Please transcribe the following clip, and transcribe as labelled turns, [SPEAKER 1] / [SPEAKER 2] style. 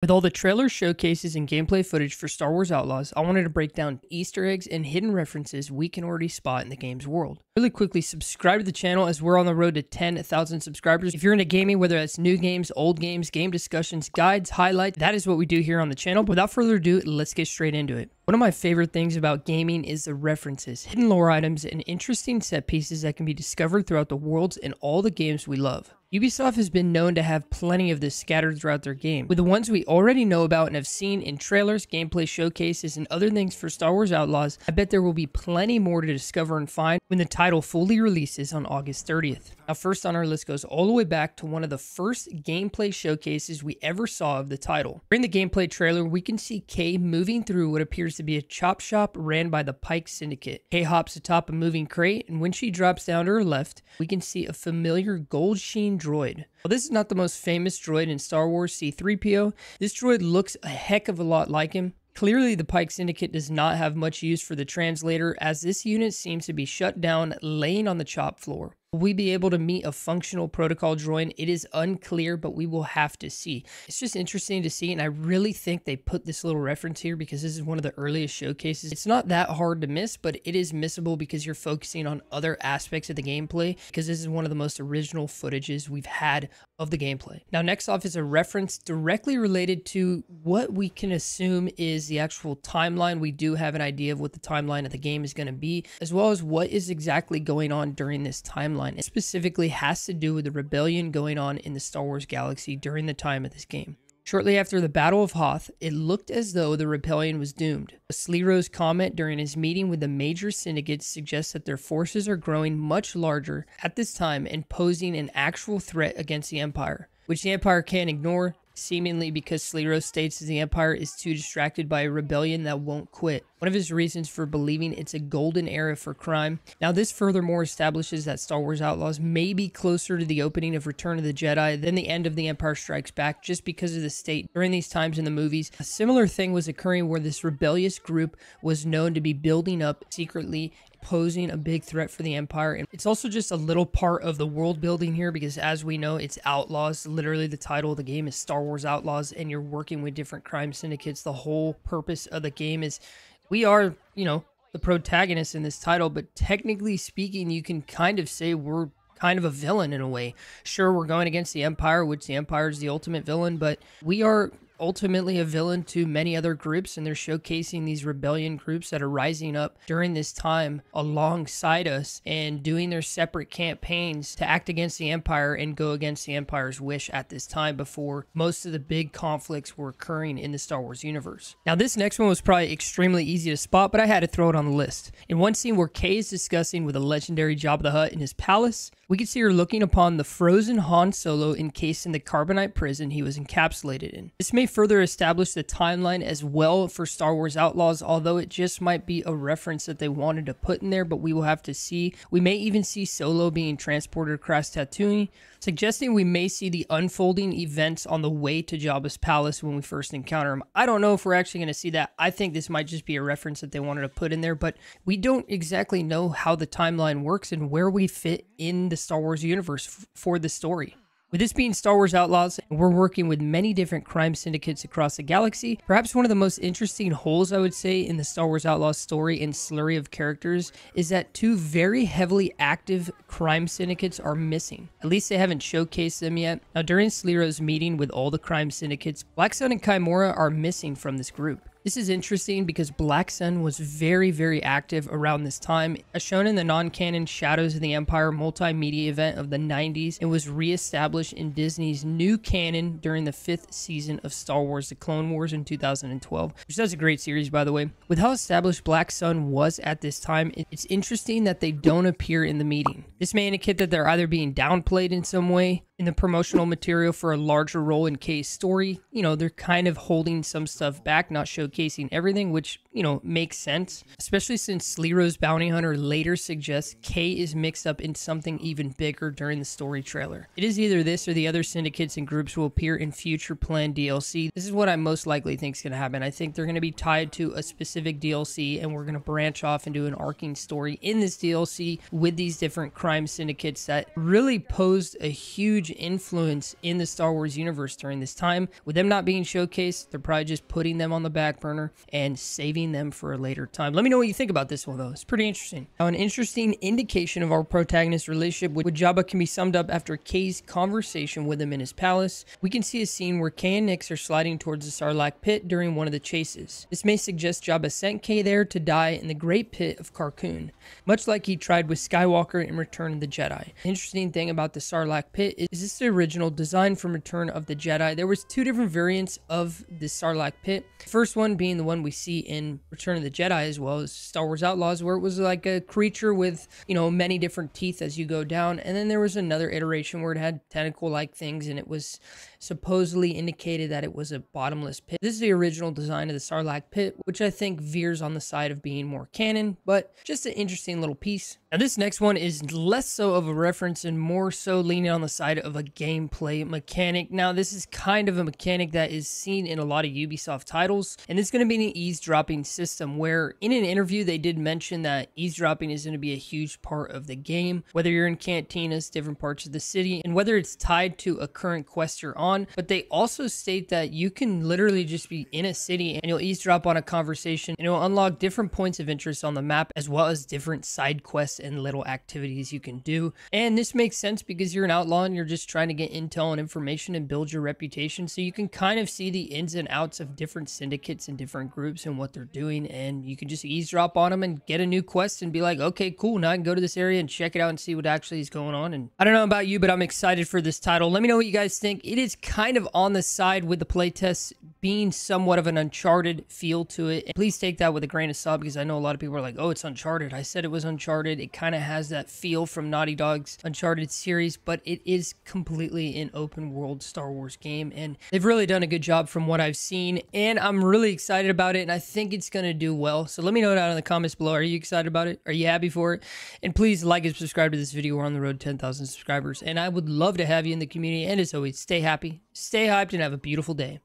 [SPEAKER 1] With all the trailers, showcases, and gameplay footage for Star Wars Outlaws, I wanted to break down Easter eggs and hidden references we can already spot in the game's world. Really quickly, subscribe to the channel as we're on the road to 10,000 subscribers. If you're into gaming, whether that's new games, old games, game discussions, guides, highlights, that is what we do here on the channel. But without further ado, let's get straight into it. One of my favorite things about gaming is the references, hidden lore items, and interesting set pieces that can be discovered throughout the worlds and all the games we love. Ubisoft has been known to have plenty of this scattered throughout their game. With the ones we already know about and have seen in trailers, gameplay showcases, and other things for Star Wars Outlaws, I bet there will be plenty more to discover and find when the title fully releases on August 30th. Now, first on our list goes all the way back to one of the first gameplay showcases we ever saw of the title. During the gameplay trailer, we can see Kay moving through what appears to be a chop shop ran by the Pike Syndicate. Kay hops atop a moving crate, and when she drops down to her left, we can see a familiar gold sheen droid. While this is not the most famous droid in Star Wars, C-3PO, this droid looks a heck of a lot like him. Clearly, the Pike Syndicate does not have much use for the translator, as this unit seems to be shut down, laying on the chop floor. Will we be able to meet a functional protocol droid? It is unclear, but we will have to see. It's just interesting to see, and I really think they put this little reference here because this is one of the earliest showcases. It's not that hard to miss, but it is missable because you're focusing on other aspects of the gameplay, because this is one of the most original footages we've had of the gameplay. Now, next off is a reference directly related to what we can assume is the actual timeline. We do have an idea of what the timeline of the game is going to be, as well as what is exactly going on during this timeline. It specifically has to do with the rebellion going on in the Star Wars galaxy during the time of this game. Shortly after the Battle of Hoth, it looked as though the rebellion was doomed. Sleero's comment during his meeting with the major syndicates suggests that their forces are growing much larger at this time and posing an actual threat against the Empire, which the Empire can't ignore, seemingly because Slero states that the Empire is too distracted by a rebellion that won't quit. One of his reasons for believing it's a golden era for crime. Now, this furthermore establishes that Star Wars Outlaws may be closer to the opening of Return of the Jedi than the end of The Empire Strikes Back, just because of the state during these times in the movies. A similar thing was occurring where this rebellious group was known to be building up secretly, posing a big threat for the Empire. And it's also just a little part of the world building here, because as we know, it's Outlaws. Literally, the title of the game is Star Wars Outlaws, and you're working with different crime syndicates. The whole purpose of the game is we are, the protagonists in this title, but technically speaking, you can kind of say we're kind of a villain in a way. Sure, we're going against the Empire, which the Empire is the ultimate villain, but we are ultimately a villain to many other groups, and they're showcasing these rebellion groups that are rising up during this time alongside us and doing their separate campaigns to act against the Empire and go against the Empire's wish at this time, before most of the big conflicts were occurring in the Star Wars universe. Now, this next one was probably extremely easy to spot, but I had to throw it on the list. In one scene where Kay is discussing with a legendary Jabba the Hutt in his palace, we can see her looking upon the frozen Han Solo encased in the carbonite prison he was encapsulated in. This may further establish the timeline as well for Star Wars Outlaws, although it just might be a reference that they wanted to put in there, but we will have to see. We may even see Solo being transported across Tatooine, suggesting we may see the unfolding events on the way to Jabba's palace when we first encounter him. I don't know if we're actually going to see that. I think this might just be a reference that they wanted to put in there, but we don't exactly know how the timeline works and where we fit in the Star Wars universe for the story. With this being Star Wars Outlaws, we're working with many different crime syndicates across the galaxy. Perhaps one of the most interesting holes, I would say, in the Star Wars Outlaws story and slurry of characters is that two very heavily active crime syndicates are missing. At least they haven't showcased them yet. Now, during Sleero's meeting with all the crime syndicates, Black Sun and Chimera are missing from this group. This is interesting because Black Sun was very, very active around this time. As shown in the non-canon Shadows of the Empire multimedia event of the 90s, it was re-established in Disney's new canon during the 5th season of Star Wars: The Clone Wars in 2012, which is a great series, by the way. With how established Black Sun was at this time, it's interesting that they don't appear in the meeting. This may indicate that they're either being downplayed in some way in the promotional material for a larger role in Kay's story. They're kind of holding some stuff back, not showcasing everything, which, makes sense, especially since Sleero's bounty hunter later suggests Kay is mixed up in something even bigger during the story trailer. It is either this or the other syndicates and groups will appear in future planned DLC. This is what I most likely think is going to happen. I think they're going to be tied to a specific DLC, and we're going to branch off and do an arcing story in this DLC with these different crime syndicates that really posed a huge huge influence in the Star Wars universe during this time. With them not being showcased, they're probably just putting them on the back burner and saving them for a later time. Let me know what you think about this one, though. It's pretty interesting. Now, an interesting indication of our protagonist's relationship with Jabba can be summed up after Kay's conversation with him in his palace. We can see a scene where Kay and Nix are sliding towards the Sarlacc pit during one of the chases. This may suggest Jabba sent Kay there to die in the Great Pit of Carkoon, much like he tried with Skywalker in Return of the Jedi. The interesting thing about the Sarlacc pit is this is the original design from Return of the Jedi. There was two different variants of the Sarlacc pit. The first one being the one we see in Return of the Jedi, as well as Star Wars Outlaws, where it was like a creature with, you know, many different teeth as you go down. And then there was another iteration where it had tentacle-like things, and it was supposedly indicated that it was a bottomless pit. This is the original design of the Sarlacc pit, which I think veers on the side of being more canon, but just an interesting little piece. Now, this next one is less so of a reference and more so leaning on the side of a gameplay mechanic. Now, this is kind of a mechanic that is seen in a lot of Ubisoft titles, and it's going to be an eavesdropping system where in an interview they did mention that eavesdropping is going to be a huge part of the game, whether you're in cantinas, different parts of the city, and whether it's tied to a current quest you're on. But they also state that you can literally just be in a city and you'll eavesdrop on a conversation, and it'll unlock different points of interest on the map, as well as different side quests and little activities you can do. And this makes sense because you're an outlaw and you're just trying to get intel and information and build your reputation, so you can kind of see the ins and outs of different syndicates and different groups and what they're doing, and you can just eavesdrop on them and get a new quest and be like, okay, cool, now I can go to this area and check it out and see what actually is going on. And I don't know about you, but I'm excited for this title. Let me know what you guys think. It is kind of on the side with the playtests being somewhat of an Uncharted feel to it. And please take that with a grain of salt, because I know a lot of people are like, oh, it's Uncharted. I said it was Uncharted. It kind of has that feel from Naughty Dog's Uncharted series, but it is completely an open world Star Wars game, and they've really done a good job from what I've seen, and I'm really excited about it, and I think it's going to do well. So let me know down in the comments below. Are you excited about it? Are you happy for it? And please like and subscribe to this video. We're on the road to 10,000 subscribers, and I would love to have you in the community. And as always, stay happy, stay hyped, and have a beautiful day.